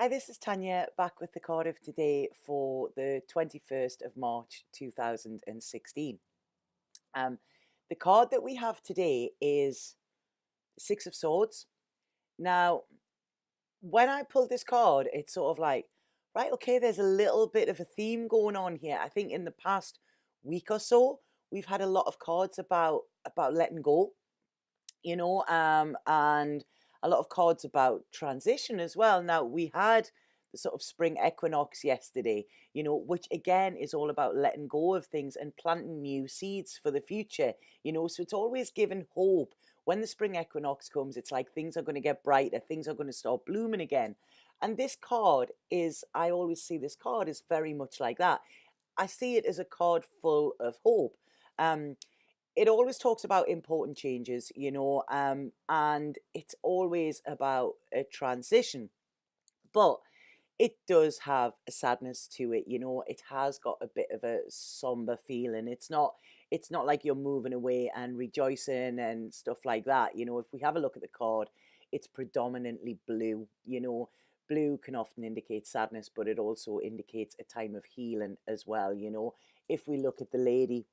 Hi, this is Tanya back with the card of today for the 21st of March 2016. Um, the card that we have today is Six of Swords. Now, when I pulled this card, it's sort of like, right, okay, there's a little bit of a theme going on here. I think in the past week or so, we've had a lot of cards about letting go, and a lot of cards about transition as well. Now, we had the sort of spring equinox yesterday, which again is all about letting go of things and planting new seeds for the future, so it's always given hope. When the spring equinox comes, it's like things are going to get brighter, things are going to start blooming again. And this card is, I always see this card is very much like that. I see it as a card full of hope. Um, it always talks about important changes, and it's always about a transition. But it does have a sadness to it, it has got a bit of a somber feeling. It's not like you're moving away and rejoicing and stuff like that. If we have a look at the card, it's predominantly blue. Blue can often indicate sadness, but it also indicates a time of healing as well. If we look at the lady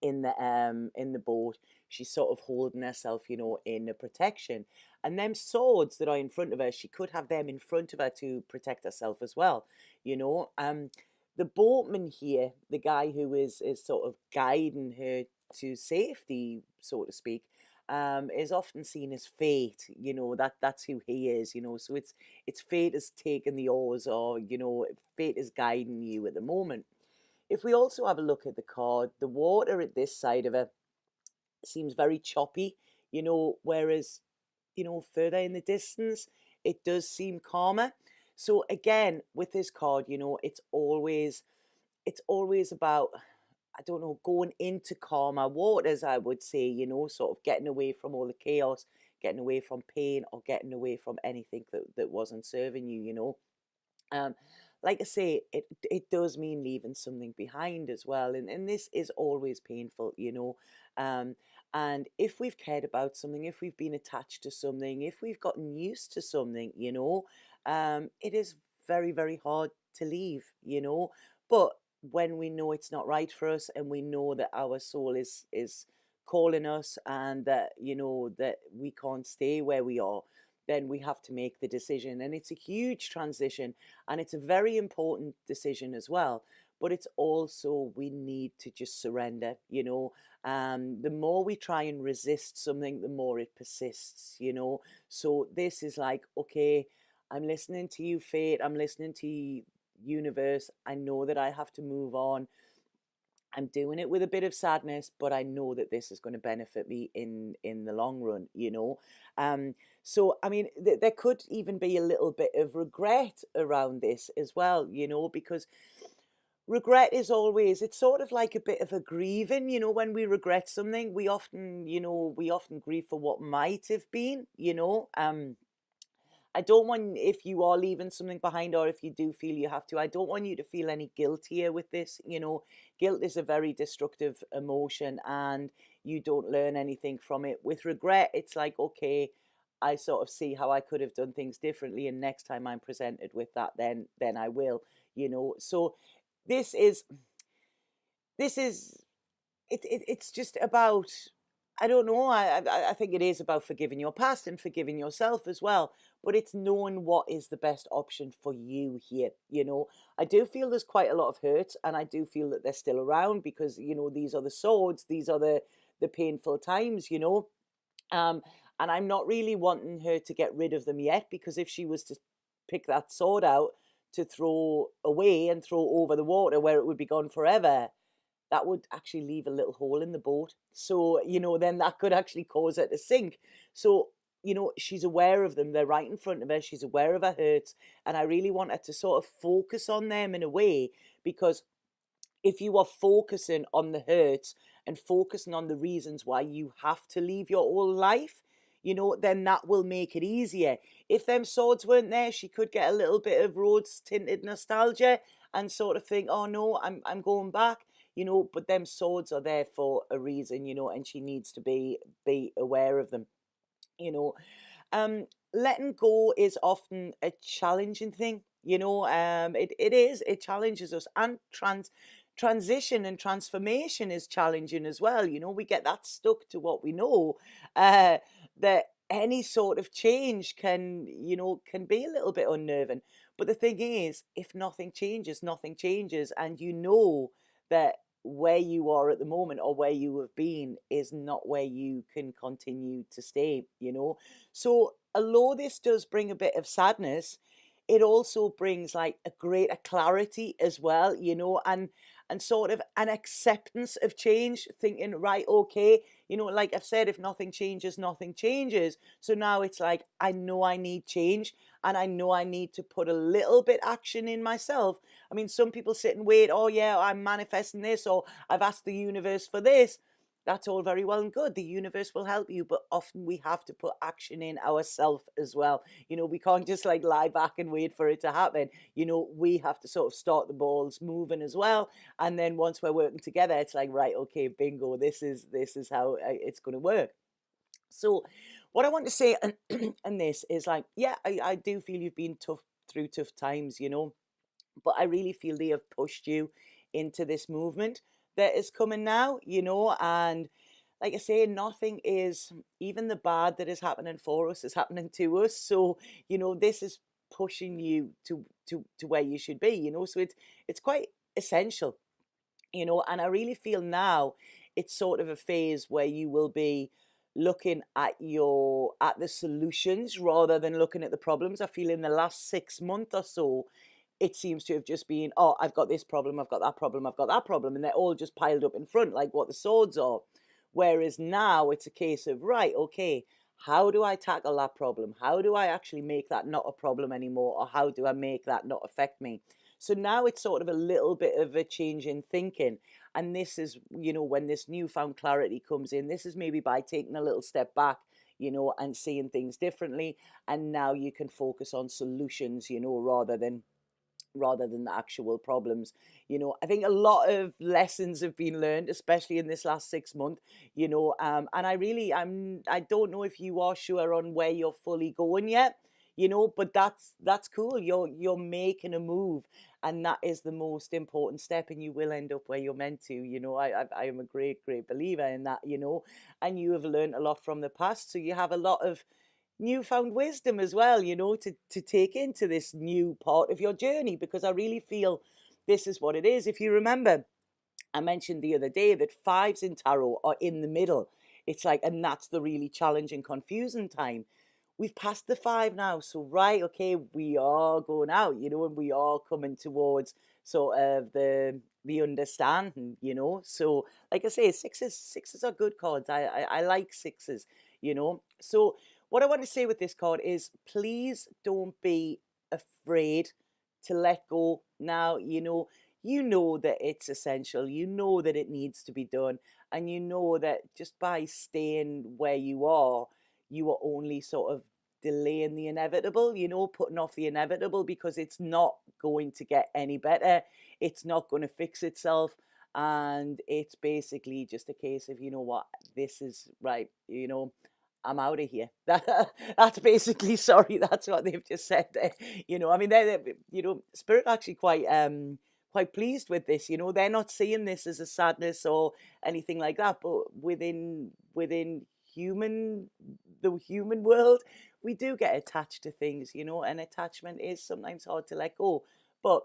in the boat, she's sort of holding herself, in a protection. And them swords that are in front of her, she could have them in front of her to protect herself as well. The boatman here, the guy who is sort of guiding her to safety, so to speak, is often seen as fate. That's who he is. So it's fate has taken the oars, or fate is guiding you at the moment. If we also have a look at the card, the water at this side of it seems very choppy, whereas, further in the distance, it does seem calmer. So again, with this card, it's always about, I don't know, going into calmer waters, I would say, sort of getting away from all the chaos, getting away from pain, or getting away from anything that wasn't serving you, um, like I say, it does mean leaving something behind as well, and this is always painful, Um, and if we've cared about something, if we've been attached to something, if we've gotten used to something, it is very, very hard to leave, But when we know it's not right for us, and we know that our soul is calling us, and that that we can't stay where we are, then we have to make the decision. And it's a huge transition, and it's a very important decision as well. But it's also, we need to just surrender. The more we try and resist something, the more it persists. So this is like, okay, I'm listening to you, fate, I'm listening to you, universe. I know that I have to move on. I'm doing it with a bit of sadness, but I know that this is going to benefit me in the long run, So I mean, there could even be a little bit of regret around this as well, because regret is always, it's sort of like a bit of a grieving. When we regret something, we often grieve for what might have been. I don't want, if you are leaving something behind, or if you do feel you have to, I don't want you to feel any guilt here with this. Guilt is a very destructive emotion, and you don't learn anything from it. With regret, it's like, okay, I sort of see how I could have done things differently, and next time I'm presented with that, then I will, So this is this is it's just about, I don't know, I think it is about forgiving your past and forgiving yourself as well, but it's knowing what is the best option for you here. I do feel there's quite a lot of hurt, and I do feel that they're still around, because these are the swords, these are the painful times, um and I'm not really wanting her to get rid of them yet, because if she was to pick that sword out to throw away and throw over the water where it would be gone forever, that would actually leave a little hole in the boat. So, then that could actually cause her to sink. So, she's aware of them. They're right in front of her. She's aware of her hurts. And I really want her to sort of focus on them in a way, because if you are focusing on the hurts and focusing on the reasons why you have to leave your old life, then that will make it easier. If them swords weren't there, she could get a little bit of rose tinted nostalgia and sort of think, oh no, I'm going back, but them swords are there for a reason, and she needs to be aware of them, you know. letting go is often a challenging thing, you know. It challenges us, and transition and transformation is challenging as well, you know. We get that stuck to what we know, uh that any sort of change can, you know, can be a little bit unnerving. But the thing is, if nothing changes, nothing changes, and you know that where you are at the moment, or where you have been, is not where you can continue to stay, you know. So although this does bring a bit of sadness, it also brings like a greater clarity as well, you know, and sort of an acceptance of change, thinking, right, okay, you know, like I've said, if nothing changes, nothing changes. So now it's like, I know I need change, and I know I need to put a little bit action in myself. I mean, some people sit and wait, oh yeah, I'm manifesting this, or I've asked the universe for this. That's all very well and good. The universe will help you, but often we have to put action in ourselves as well. You know, we can't just like lie back and wait for it to happen. You know, we have to sort of start the balls moving as well. And then once we're working together, it's like, right, okay, bingo, this is how it's going to work. So what I want to say and this is like, yeah, I do feel you've been tough through tough times, you know, but I really feel they have pushed you into this movement that is coming now, you know. And like I say, nothing is, even the bad that is happening for us is happening to us. So, you know, this is pushing you to where you should be, you know. So it's quite essential, you know. And I really feel now it's sort of a phase where you will be looking at the solutions rather than looking at the problems. I feel in the last 6 months or so, it seems to have just been, oh, I've got this problem, I've got that problem, I've got that problem, and they're all just piled up in front like what the swords are. Whereas now it's a case of, right, okay, how do I tackle that problem? How do I actually make that not a problem anymore? Or how do I make that not affect me? So now it's sort of a little bit of a change in thinking. And this is, you know, when this newfound clarity comes in, this is maybe by taking a little step back, you know, and seeing things differently. And now you can focus on solutions, you know, rather than the actual problems. You know, I think a lot of lessons have been learned, especially in this last 6 months, you know. And I don't know if you are sure on where you're fully going yet, you know, but that's cool. You're making a move, and that is the most important step, and you will end up where you're meant to, you know. I am a great believer in that, you know. And you have learned a lot from the past, so you have a lot of newfound wisdom as well, you know, to take into this new part of your journey, because I really feel this is what it is. If you remember, I mentioned the other day that fives in tarot are in the middle. It's like, and that's the really challenging, confusing time. We've passed the five now, so right, okay, we are going out, you know, and we are coming towards sort of the understanding, you know. So, like I say, sixes are good cards. I like sixes, you know. So, what I want to say with this card is, please don't be afraid to let go now. You know that it's essential, you know that it needs to be done, and you know that just by staying where you are only sort of delaying the inevitable, you know, putting off the inevitable, because it's not going to get any better. It's not going to fix itself. And it's basically just a case of, you know what, this is right, you know, I'm out of here. That's basically, sorry, that's what they've just said there. You know, I mean, they're you know, Spirit actually quite pleased with this. You know, they're not seeing this as a sadness or anything like that. But within the human world, we do get attached to things. You know, and attachment is sometimes hard to let go. But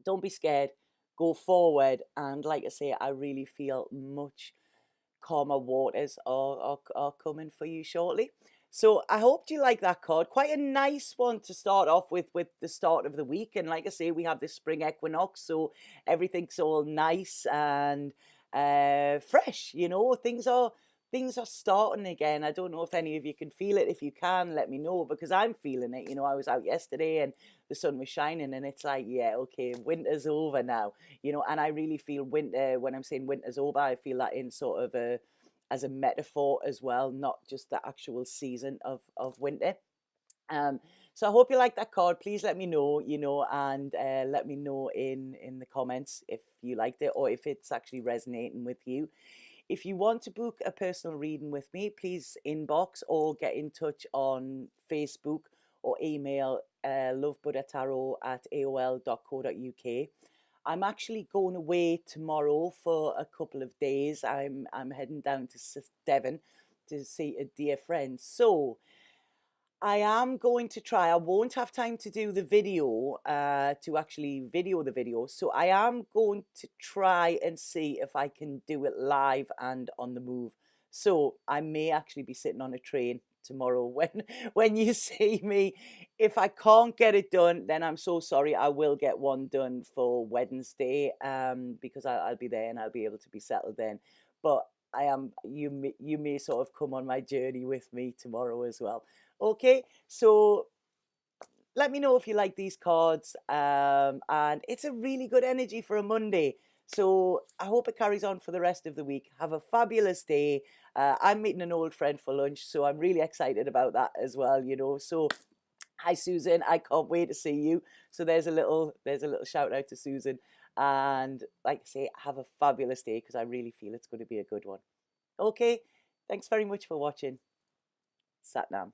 don't be scared. Go forward, and like I say, I really feel much calmer waters are coming for you shortly. So I hope you like that card. Quite a nice one to start off with the start of the week. And like I say, we have this spring equinox, so everything's all nice and fresh. You know, things are starting again. I don't know if any of you can feel it. If you can, let me know, because I'm feeling it. You know, I was out yesterday and the sun was shining, and it's like, yeah, okay, winter's over now. You know, and I really feel winter, when I'm saying winter's over, I feel that in sort of a as a metaphor as well, not just the actual season of winter. Um, so I hope you like that card. Please let me know, you know, and let me know in the comments if you liked it, or if it's actually resonating with you. If you want to book a personal reading with me, please inbox or get in touch on Facebook or email lovebuddhatarot@aol.co.uk. I'm actually going away tomorrow for a couple of days. I'm heading down to Devon to see a dear friend. So I am going to try. I won't have time to do the video, to actually video the video. So I am going to try and see if I can do it live and on the move. So I may actually be sitting on a train tomorrow when you see me. If I can't get it done, then I'm so sorry. I will get one done for Wednesday, because I'll be there and I'll be able to be settled then. But you may sort of come on my journey with me tomorrow as well. Okay, so let me know if you like these cards, and it's a really good energy for a Monday. So I hope it carries on for the rest of the week. Have a fabulous day. I'm meeting an old friend for lunch, so I'm really excited about that as well, you know. So hi Susan, I can't wait to see you. So there's a little shout out to Susan. And like I say, have a fabulous day, because I really feel it's going to be a good one. Okay, thanks very much for watching. Sat Nam.